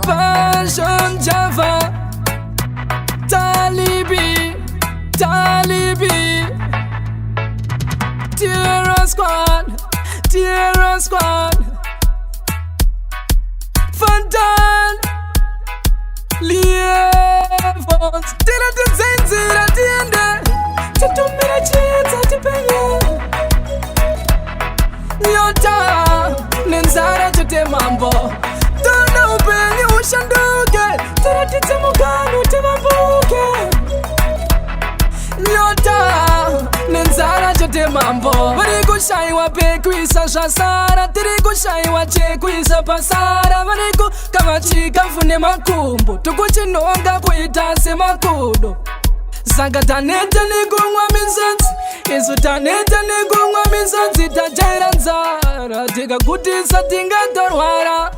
Passion Java, Talibi, Terror Squad, Fantan, Lievons, Tira de Zenzira, Tiende, Tatumira Chieta, Tipenye, Nyota, Nenzara, Tutemambo, Dona Upeni, Ushanduke, Taratizamukanu, Timambuke, Nyota, Nenzara, Tutemambo, Variko Shaiwa, Pequisa, Shasara, Tiriko Shaiwa, Chequisa, Pasara, Variko, Kamachika, Fune Makumbo, Tukuchinonga, Kuitase Makudo. Sangataneta negungwa mizanzi, Isutaneta negungwa mizanzi, Tajera nzara, Tiga kutisa tinga dorwara,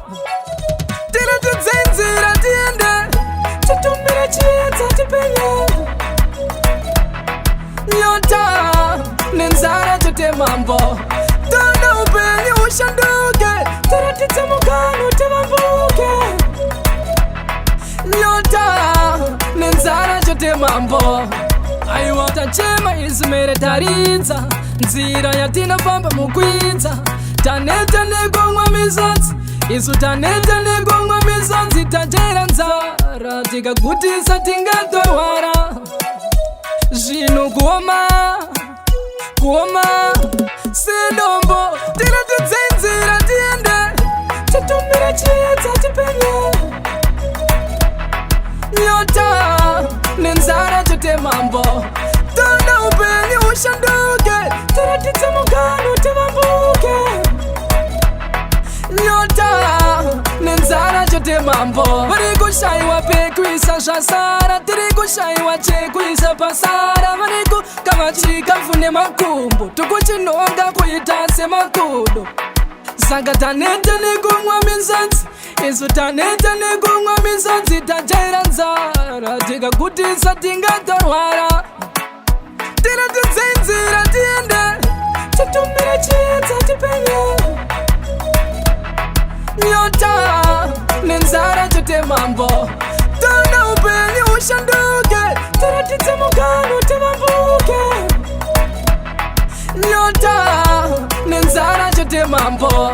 Tira tuzenzira tiende, Tutumira chieta tipenye, Nyota, Nenzara tutemambo, Dona upeni ushanduke, Tira titemukanu timambuke, Nyota, Nenzara tutemambo. Aiwata chema izimere tarinza, Nzira yatina pamba mukwinza, Taneta negongwa mizanzi, Isu taneta negongwa mizanzi, Tajera nzara, Tiga kutisa tinga dorwara, Jinu kuoma, Sidombo, Tira tuzenzira tiende, Tutumira chieta tipenye, Nyota, Nenzara tutemambo, Dona upeni ushanduke, Taratizamukanu timambuke, Nyota, Nenzara tutemambo, Variko Shaiwa Pequisa Shasara, Tiriko Shaiwa Chequisa Pasara, Variko Kamachika Fune Makumbo, Tukuchinonga Kuitase Makudo. Sangataneta negungwa mizanzi, Isutaneta negungwa mizanzi, Tajera nzara, Tiga kutisa tinga dorwara, Tira tuzenzira tiende, Tutumira chieta tipenye, Nyota, Nenzara tutemambo, Dona upeni ushanduke, Taratizamukanu timambuke, Nyota, Nenzara tutemambo.